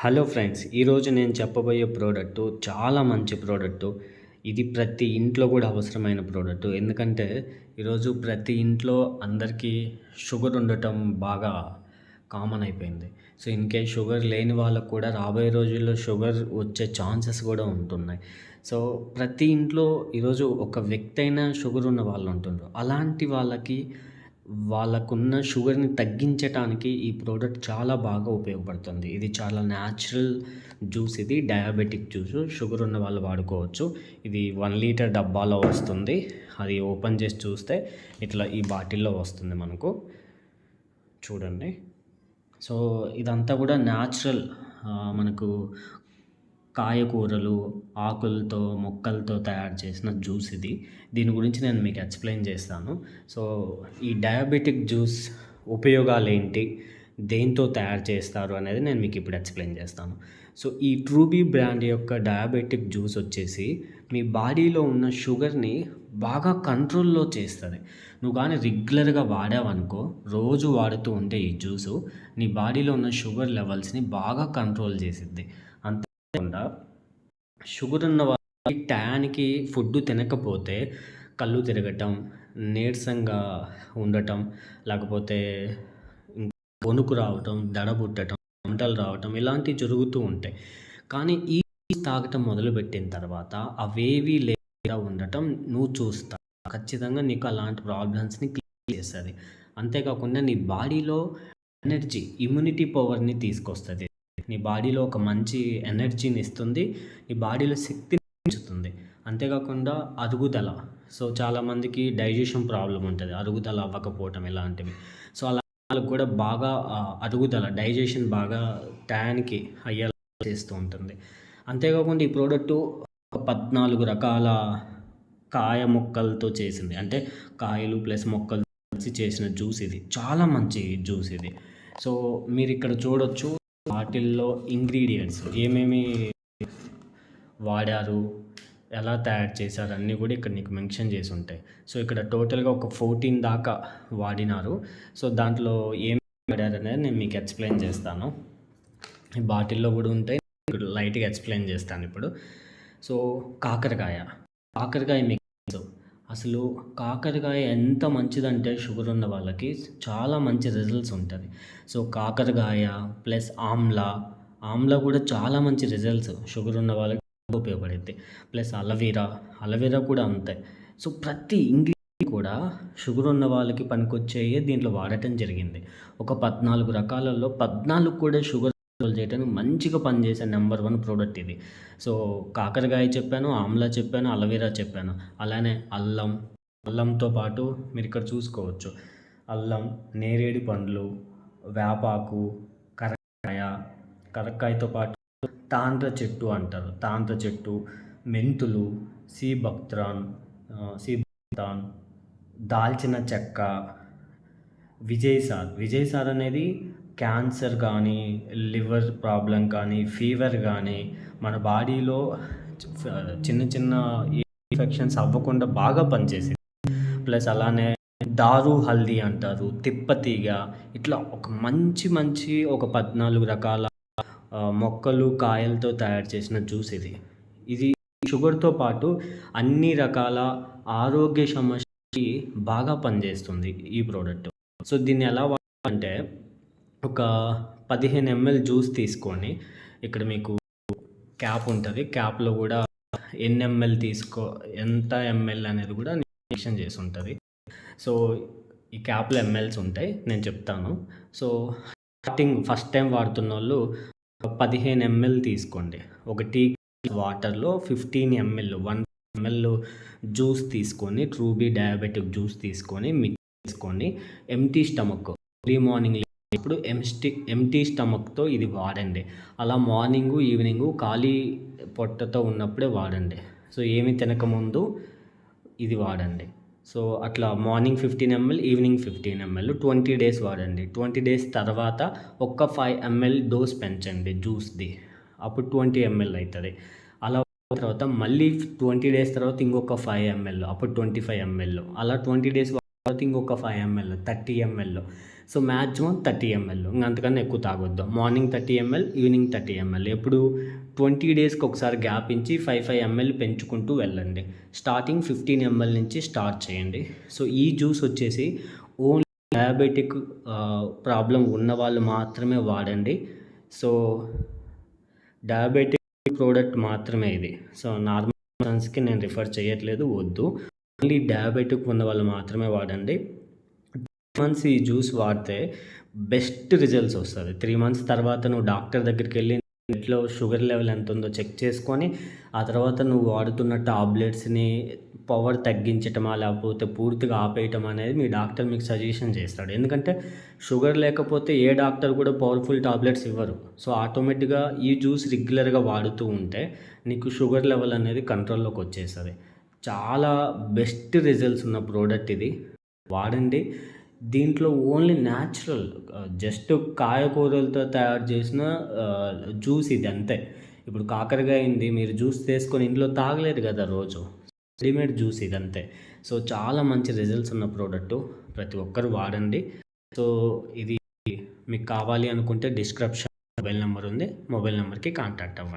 Hello friends, ఈరోజు నేను చెప్పబోయే ప్రోడక్టు చాలా మంచి ప్రోడక్టు. ఇది ప్రతి ఇంట్లో కూడా అవసరమైన ప్రోడక్టు. ఎందుకంటే ఈరోజు ప్రతి ఇంట్లో అందరికీ షుగర్ ఉండటం బాగా కామన్ అయిపోయింది. సో, ఇన్‌కేస్ షుగర్ లేని వాళ్ళకి కూడా రాబోయే రోజుల్లో షుగర్ వచ్చే ఛాన్సెస్ కూడా ఉంటున్నాయి. సో, ప్రతి ఇంట్లో ఈరోజు ఒక వ్యక్తి అయినా షుగర్ ఉన్న వాళ్ళు ఉంటుండ్రు. అలాంటి వాళ్ళకి వాళ్ళకున్న షుగర్‌ని తగ్గించటానికి ఈ ప్రోడక్ట్ చాలా బాగా ఉపయోగపడుతుంది. ఇది చాలా న్యాచురల్ జ్యూస్, ఇది డయాబెటిక్ జ్యూసు. షుగర్ ఉన్న వాళ్ళు వాడుకోవచ్చు. ఇది 1 లీటర్ డబ్బాలో వస్తుంది. అది ఓపెన్ చేసి చూస్తే ఇట్లా ఈ బాటిల్‌లో వస్తుంది మనకు. చూడండి. సో, ఇదంతా కూడా న్యాచురల్, మనకు కాయకూరలు, ఆకులతో, మొక్కలతో తయారు చేసిన జ్యూస్ ఇది. దీని గురించి నేను మీకు ఎక్స్‌ప్లెయిన్ చేస్తాను. సో, ఈ డయాబెటిక్ జ్యూస్ ఉపయోగాలేంటి? దేనితో తయారు చేస్తారు అనేది నేను మీకు ఇప్పుడు ఎక్స్‌ప్లెయిన్ చేస్తాను. సో, ఈ ట్రూబీ బ్రాండ్ యొక్క డయాబెటిక్ జ్యూస్ వచ్చేసి మీ బాడీలో ఉన్న షుగర్‌ని బాగా కంట్రోల్‌లో చేస్తది. నువ్వు గానీ రెగ్యులర్‌గా వాడావనుకో, రోజు వాడుతూ ఉంటే ఈ జ్యూసు, నీ బాడీలో ఉన్న షుగర్ లెవెల్స్‌ని బాగా కంట్రోల్ చేసిద్ది. అంతేకాకుండా షుగర్ ఉన్న వాళ్ళకి టయానికి ఫుడ్డు తినకపోతే కళ్ళు తిరగటం, నీరసంగా ఉండటం, లేకపోతే వణుకు రావటం, దడ పుట్టటం, చెమటలు రావటం ఇలాంటివి జరుగుతూ ఉంటాయి. కానీ ఈ జ్యూస్ తాగటం మొదలుపెట్టిన తర్వాత అవేవీ లేకుండా ఉండటం నువ్వు చూస్తావు. ఖచ్చితంగా నీకు అలాంటి ప్రాబ్లమ్స్‌ని క్లియర్ చేస్తది. అంతేకాకుండా నీ బాడీలో ఎనర్జీ, ఇమ్యూనిటీ పవర్‌ని తీసుకొస్తది. నీ బాడీలో ఒక మంచి ఎనర్జీని ఇస్తుంది. నీ బాడీలో శక్తిని పెంచుతుంది. అంతేకాకుండా అరుగుదల. సో, చాలామందికి డైజెషన్ ప్రాబ్లమ్ ఉంటది. అరుగుదల అవ్వకపోవటం ఇలాంటివి. సో, అలా వాళ్ళకి కూడా బాగా అరుగుదల, డైజెషన్ బాగా టయానికి అయ్యేలా చేస్తూ ఉంటుంది. అంతేకాకుండా ఈ ప్రోడక్టు 14 రకాల కాయ మొక్కలతో చేసింది. అంటే కాయలు ప్లస్ మొక్కలు కలిసి చేసిన జ్యూస్ ఇది. చాలా మంచి జ్యూస్ ఇది. సో, మీరిక్కడ చూడొచ్చు బాటిల్‌లో ఇంగ్రీడియెంట్స్ ఏమేమి వాడారు, ఎలా తయారు చేశారు అన్నీ కూడా ఇక్కడ నీకు మెన్షన్ చేసి ఉంటాయి. సో, ఇక్కడ టోటల్‌గా ఒక 14 దాకా వాడినారు. సో, దాంట్లో ఏం వాడారనేది నేను మీకు ఎక్స్‌ప్లెయిన్ చేస్తాను. ఈ బాటిల్‌లో కూడా ఉంటాయి. ఇప్పుడు లైట్‌గా ఎక్స్‌ప్లెయిన్ చేస్తాను ఇప్పుడు. సో, కాకరకాయ. కాకరకాయ మీకు తెలుసు. అసలు కాకరకాయ ఎంత మంచిదంటే షుగర్ ఉన్న వాళ్ళకి చాలా మంచి రిజల్ట్స్ ఉంటది. సో, కాకరకాయ ప్లస్ ఆమ్లా. ఆమ్లా కూడా చాలా మంచి రిజల్ట్స్ షుగర్ ఉన్న వాళ్ళకి ఉపయోగపడిద్ది. ప్లస్ అలోవెరా కూడా అంతే. సో, ప్రతి ఇంగ్రీడియంట్ కూడా షుగర్ ఉన్న వాళ్ళకి పనికొచ్చేయే దీంట్లో వాడటం జరిగింది. ఒక 14 రకాలలో 14 కూడా షుగర్ కంట్రోల్ చేయడానికి మంచిగా పనిచేసే నంబర్ 1 ప్రోడక్ట్ ఇది. సో, కాకరకాయ చెప్పాను, ఆమ్లా చెప్పాను, అలోవెరా చెప్పాను. అలానే అల్లంతో పాటు మీరిక్కడ చూసుకోవచ్చు. అల్లం, నేరేడు పండ్లు, వేపాకు, కరక్కాయ, కరక్కాయతో పాటు తాండ్ర చెట్టు అంటారు. తాండ్ర చెట్టు, మెంతులు, సీబక్తాన్, దాల్చిన చెక్క, విజయ్ సార్ అనేది క్యాన్సర్ కానీ, లివర్ ప్రాబ్లం కానీ, ఫీవర్ కానీ, మన బాడీలో చిన్న చిన్న ఇన్ఫెక్షన్స్ అవ్వకుండా బాగా పనిచేసింది. ప్లస్ అలానే దారు హల్దీ అంటారు, తిప్పతీగ, ఇట్లా ఒక మంచి ఒక 14 రకాల మొక్కలు, కాయలతో తయారు చేసిన జ్యూస్ ఇది. ఇది షుగర్‌తో పాటు అన్ని రకాల ఆరోగ్య సమస్యలకి బాగా పనిచేస్తుంది ఈ ప్రోడక్ట్. సో, దీన్ని ఎలా వాడాలంటే ఒక 15 ఎంఎల్ జ్యూస్ తీసుకొని, ఇక్కడ మీకు క్యాప్ ఉంటది. క్యాప్‌లో కూడా ఎన్ని ఎంఎల్ ఎంత ఎంఎల్ అనేది కూడా మెన్షన్ చేసి ఉంటది. సో, ఈ క్యాప్‌లో ఎంఎల్స్ ఉంటాయి. నేను చెప్తాను. సో, ఫస్ట్ టైం వాడుతున్నోళ్ళు 15 ఎంఎల్ తీసుకోండి. ఒక టీ వాటర్‌లో 15 ఎంఎల్, 1 ఎంఎల్ జ్యూస్ తీసుకొని, ట్రూబీ డయాబెటిక్ జ్యూస్ తీసుకొని మిక్స్ చేసుకొని ఎంప్టీ స్టమక్ ఎర్లీ మార్నింగ్ లేచినప్పుడు ఎంప్టీ స్టమక్‌తో ఇది వాడండి. అలా మార్నింగు, ఈవినింగు ఖాళీ పొట్టతో ఉన్నప్పుడే వాడండి. సో, ఏమి తినకముందు ఇది వాడండి. సో, అట్లా morning 15 ML, evening 15 ML 20 days వాడండి. 20 డేస్ తర్వాత ఒక్క 5 ఎంఎల్ డోస్ పెంచండి జ్యూస్‌ది. అప్పుడు 20 ఎంఎల్ అవుతుంది. అలా తర్వాత మళ్ళీ 20 డేస్ తర్వాత ఇంకొక 5 ఎంఎల్, అప్పుడు 25 ఎంఎల్. అలా 20 డేస్ తర్వాత ఇంకొక 5 ML, 30 ML. So maximum 30 ml, ఇంక అంతకన్నా ఎక్కువ తాగొద్దు. Morning 30 ml, evening 30 ml. ఎప్పుడు 20 డేస్కి ఒకసారి గ్యాప్ ఇచ్చి 5 ml పెంచుకుంటూ వెళ్ళండి. స్టార్టింగ్ 15 ml నుంచి స్టార్ట్ చేయండి. సో ఈ జ్యూస్ వచ్చేసి ఓన్లీ డయాబెటిక్ ప్రాబ్లం ఉన్న వాళ్ళు మాత్రమే వాడండి. సో డయాబెటిక్ ప్రోడక్ట్ మాత్రమే ఇది. సో నార్మల్ పర్సన్స్కి నేను రిఫర్ చేయట్లేదు, వద్దు. ఓన్లీ డయాబెటిక్ ఉన్న వాళ్ళు మాత్రమే వాడండి. 3 మంత్స్ ఈ జ్యూస్ వాడితే బెస్ట్ రిజల్ట్స్ వస్తుంది. 3 మంత్స్ తర్వాత నువ్వు డాక్టర్ దగ్గరికి వెళ్ళి బ్లడ్లో షుగర్ లెవెల్ ఎంత ఉందో చెక్ చేసుకొని, ఆ తర్వాత నువ్వు వాడుతున్న టాబ్లెట్స్ని పవర్ తగ్గించటమా లేకపోతే పూర్తిగా ఆపేయటం అనేది మీ డాక్టర్ మీకు సజెషన్ చేస్తాడు. ఎందుకంటే షుగర్ లేకపోతే ఏ డాక్టర్ కూడా పవర్ఫుల్ టాబ్లెట్స్ ఇవ్వరు. సో ఆటోమేటిక్గా ఈ జ్యూస్ రెగ్యులర్గా వాడుతూ ఉంటే నీకు షుగర్ లెవెల్ అనేది కంట్రోల్లోకి వచ్చేస్తుంది. చాలా బెస్ట్ రిజల్ట్స్ ఉన్న ప్రోడక్ట్ ఇది, వాడండి. దీంట్లో ఓన్లీ న్యాచురల్ జస్ట్ కాయకూరలతో తయారు చేసిన జ్యూస్ ఇది, అంతే. ఇప్పుడు కాకరకాయ అయింది, మీరు జ్యూస్ తీసుకొని ఇంట్లో తాగలేరు కదా రోజు, రెడీమేడ్ జ్యూస్ ఇది, అంతే. సో చాలా మంచి రిజల్ట్స్ ఉన్న ప్రోడక్టు, ప్రతి ఒక్కరు వాడండి. సో ఇది మీకు కావాలి అనుకుంటే డిస్క్రిప్షన్ మొబైల్ నెంబర్ ఉంది, మొబైల్ నెంబర్కి కాంటాక్ట్ అవ్వండి.